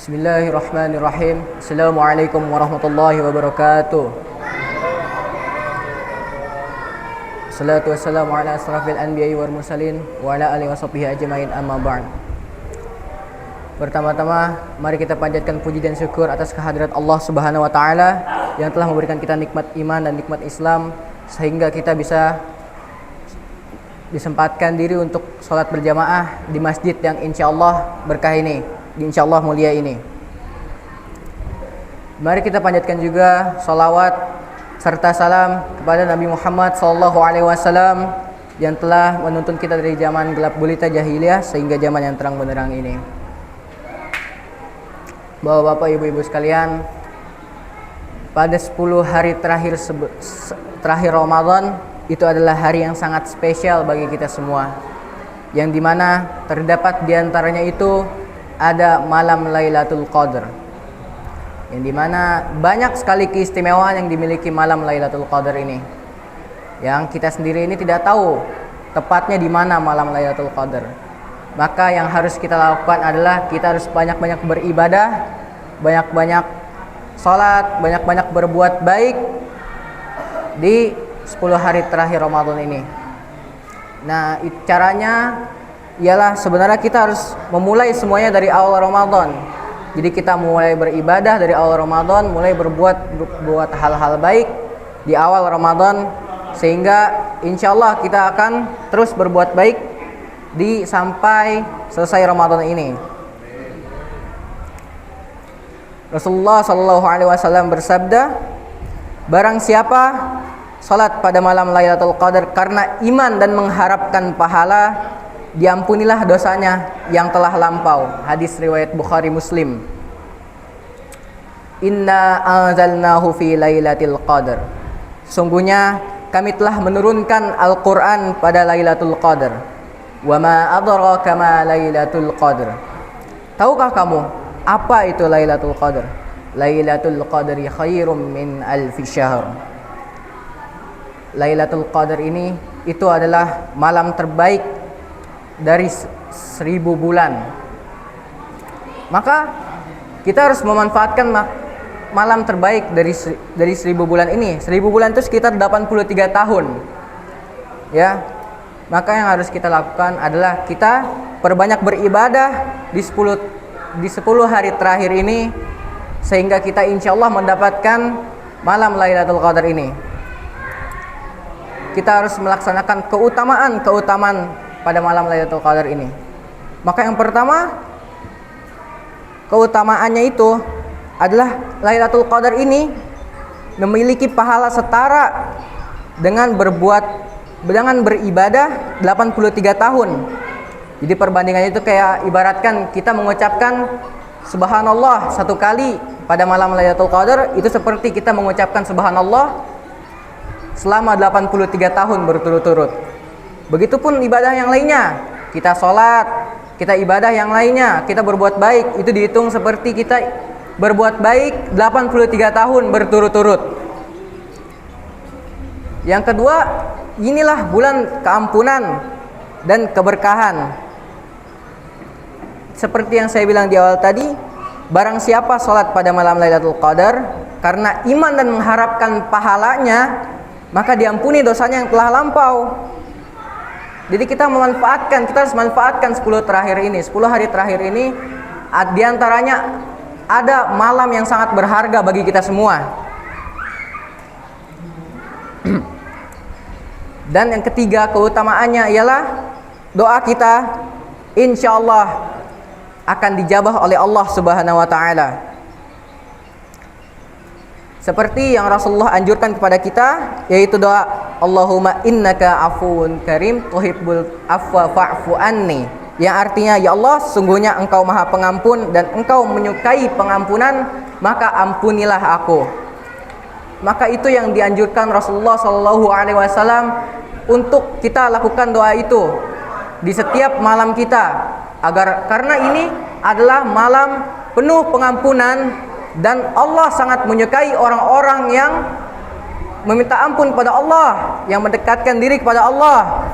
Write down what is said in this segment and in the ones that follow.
Bismillahirrahmanirrahim. Assalamualaikum warahmatullahi wabarakatuh. Salatu wassalamu ala asrafil anbiya'i wal mursalin wa ala alihi washabbihi ajmain, amma ba'd. Pertama-tama mari kita panjatkan puji dan syukur atas kehadirat Allah Subhanahu wa taala yang telah memberikan kita nikmat iman dan nikmat Islam sehingga kita bisa disempatkan diri untuk sholat berjamaah di masjid yang insyaallah berkah ini, insyaallah mulia ini. Mari kita panjatkan juga salawat serta salam kepada Nabi Muhammad SAW yang telah menuntun kita dari zaman gelap gulita jahiliyah sehingga zaman yang terang benderang ini. Bapak-bapak, ibu-ibu sekalian, pada 10 hari terakhir Ramadan itu adalah hari yang sangat spesial bagi kita semua, yang dimana terdapat diantaranya itu ada malam Lailatul Qadar, yang dimana banyak sekali keistimewaan yang dimiliki malam Lailatul Qadar ini, yang kita sendiri ini tidak tahu tepatnya di mana malam Lailatul Qadar. Maka yang harus kita lakukan adalah kita harus banyak-banyak beribadah, banyak-banyak sholat, banyak-banyak berbuat baik di 10 hari terakhir Ramadan ini. Nah, caranya ialah sebenarnya kita harus memulai semuanya dari awal Ramadan. Jadi kita mulai beribadah dari awal Ramadan, mulai berbuat hal-hal baik di awal Ramadan, sehingga insyaallah kita akan terus berbuat baik sampai selesai Ramadan ini. Rasulullah SAW bersabda, barang siapa salat pada malam Lailatul Qadar karena iman dan mengharapkan pahala, diampunilah dosanya yang telah lampau. Hadis riwayat Bukhari Muslim. Inna anzalnahu fi Lailatul Qadar. Sungguhnya kami telah menurunkan Al-Quran pada Lailatul Qadar. Wa ma adraka ma Lailatul Qadar. Tahukah kamu apa itu Lailatul Qadar? Lailatul Qadri khairum min alfi syahr. Lailatul Qadar ini itu adalah malam terbaik dari 1000 bulan. Maka kita harus memanfaatkan malam terbaik dari 1000 bulan ini. 1000 bulan itu sekitar 83 tahun. Ya. Maka yang harus kita lakukan adalah kita perbanyak beribadah di 10 hari terakhir ini, sehingga kita insyaallah mendapatkan malam Lailatul Qadar ini. Kita harus melaksanakan keutamaan pada malam Lailatul Qadar ini. Maka yang pertama, keutamaannya itu adalah Lailatul Qadar ini memiliki pahala setara dengan beribadah 83 tahun. Jadi perbandingannya itu kayak ibaratkan kita mengucapkan subhanallah 1 kali pada malam Lailatul Qadar, itu seperti kita mengucapkan subhanallah selama 83 tahun berturut-turut. Begitupun ibadah yang lainnya, kita sholat, kita ibadah yang lainnya, kita berbuat baik, itu dihitung seperti kita berbuat baik 83 tahun berturut-turut. Yang kedua, inilah bulan keampunan dan keberkahan. Seperti yang saya bilang di awal tadi, barang siapa sholat pada malam Lailatul Qadar karena iman dan mengharapkan pahalanya, maka diampuni dosanya yang telah lampau. Jadi kita harus manfaatkan 10 hari terakhir ini. Di antaranya ada malam yang sangat berharga bagi kita semua. Dan yang ketiga keutamaannya ialah doa kita insyaallah akan dijabah oleh Allah Subhanahu wa taala. Seperti yang Rasulullah anjurkan kepada kita, yaitu doa Allahumma innaka afuwun karim tuhibbul afwa fa'fu anni, yang artinya ya Allah, sungguhnya Engkau Maha Pengampun dan Engkau menyukai pengampunan, maka ampunilah aku. Maka itu yang dianjurkan Rasulullah SAW untuk kita lakukan doa itu di setiap malam kita, karena ini adalah malam penuh pengampunan dan Allah sangat menyukai orang-orang yang meminta ampun pada Allah, yang mendekatkan diri kepada Allah.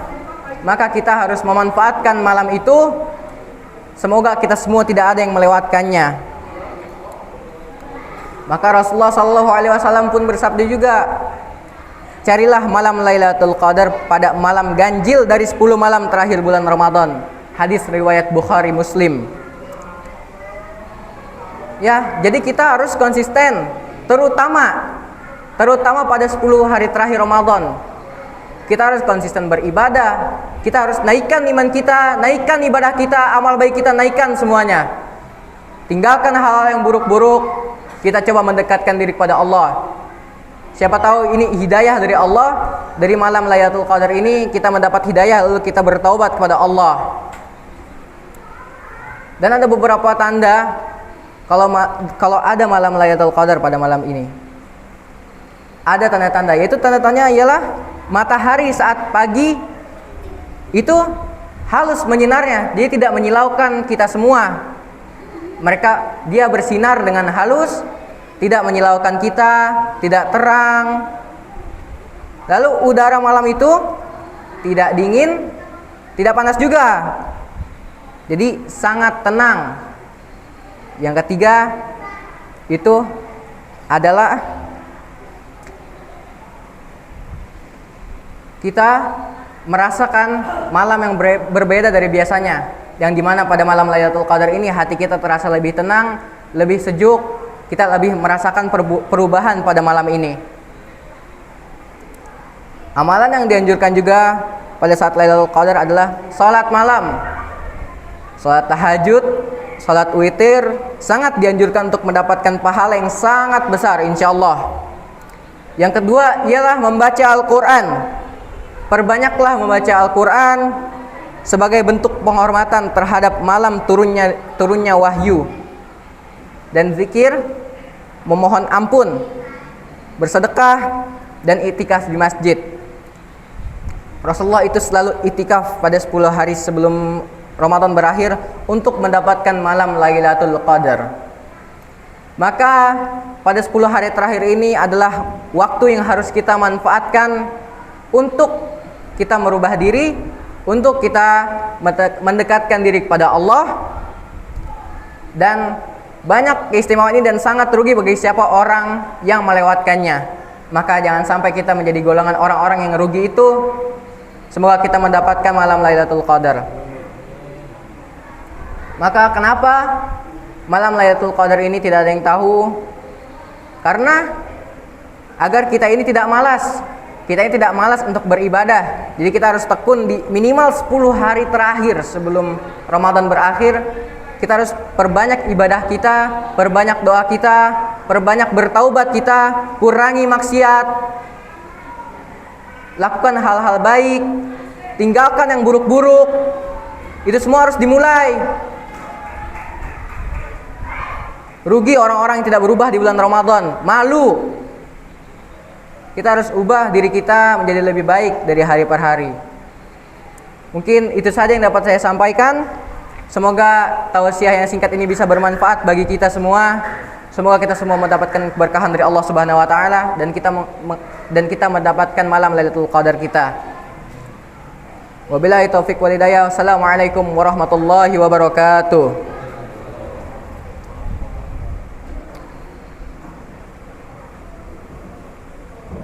Maka kita harus memanfaatkan malam itu. Semoga kita semua tidak ada yang melewatkannya. Maka Rasulullah Shallallahu Alaihi Wasallam pun bersabda juga, carilah malam Lailatul Qadar pada malam ganjil dari 10 malam terakhir bulan Ramadan. Hadis riwayat Bukhari Muslim. Ya, jadi kita harus konsisten, terutama pada 10 hari terakhir Ramadan. Kita harus konsisten beribadah. Kita harus naikkan iman kita, naikkan ibadah kita, amal baik kita naikkan semuanya. Tinggalkan hal-hal yang buruk-buruk. Kita coba mendekatkan diri kepada Allah. Siapa tahu ini hidayah dari Allah. Dari malam Lailatul Qadar ini kita mendapat hidayah, lalu kita bertaubat kepada Allah. Dan ada beberapa tanda kalau ada malam Lailatul Qadar pada malam ini. Ada tanda-tanda, yaitu tanda-tandanya ialah matahari saat pagi itu halus menyinarnya, dia tidak menyilaukan kita semua. Dia bersinar dengan halus, tidak menyilaukan kita, tidak terang. Lalu udara malam itu tidak dingin, tidak panas juga. Jadi sangat tenang. Yang ketiga itu adalah kita merasakan malam yang berbeda dari biasanya. Yang dimana pada malam Lailatul Qadar ini hati kita terasa lebih tenang, lebih sejuk, kita lebih merasakan perubahan pada malam ini. Amalan yang dianjurkan juga pada saat Lailatul Qadar adalah salat malam, salat tahajud, salat witir, sangat dianjurkan untuk mendapatkan pahala yang sangat besar insyaallah. Yang kedua ialah membaca Al-Quran. Perbanyaklah membaca Al-Quran sebagai bentuk penghormatan terhadap malam turunnya wahyu, dan zikir, memohon ampun, bersedekah, dan itikaf di masjid. Rasulullah itu selalu itikaf pada 10 hari sebelum Ramadan berakhir untuk mendapatkan malam Lailatul Qadar. Maka pada 10 hari terakhir ini adalah waktu yang harus kita manfaatkan untuk kita merubah diri, untuk kita mendekatkan diri kepada Allah. Dan banyak keistimewaan ini dan sangat rugi bagi siapa orang yang melewatkannya. Maka jangan sampai kita menjadi golongan orang-orang yang rugi itu. Semoga kita mendapatkan malam Lailatul Qadar. Maka kenapa malam Lailatul Qadar ini tidak ada yang tahu? Karena agar kita ini tidak malas. Kita ini tidak malas untuk beribadah. Jadi kita harus tekun di minimal 10 hari terakhir sebelum Ramadan berakhir. Kita harus perbanyak ibadah kita, perbanyak doa kita, perbanyak bertaubat kita, kurangi maksiat, lakukan hal-hal baik, tinggalkan yang buruk-buruk. Itu semua harus dimulai. Rugi orang-orang yang tidak berubah di bulan Ramadan, malu. Kita harus ubah diri kita menjadi lebih baik dari hari per hari. Mungkin itu saja yang dapat saya sampaikan. Semoga tausiah yang singkat ini bisa bermanfaat bagi kita semua. Semoga kita semua mendapatkan keberkahan dari Allah Subhanahu wa taala dan kita mendapatkan malam Lailatul Qadar kita. Wabillahi taufik wal hidayah. Wassalamualaikum warahmatullahi wabarakatuh.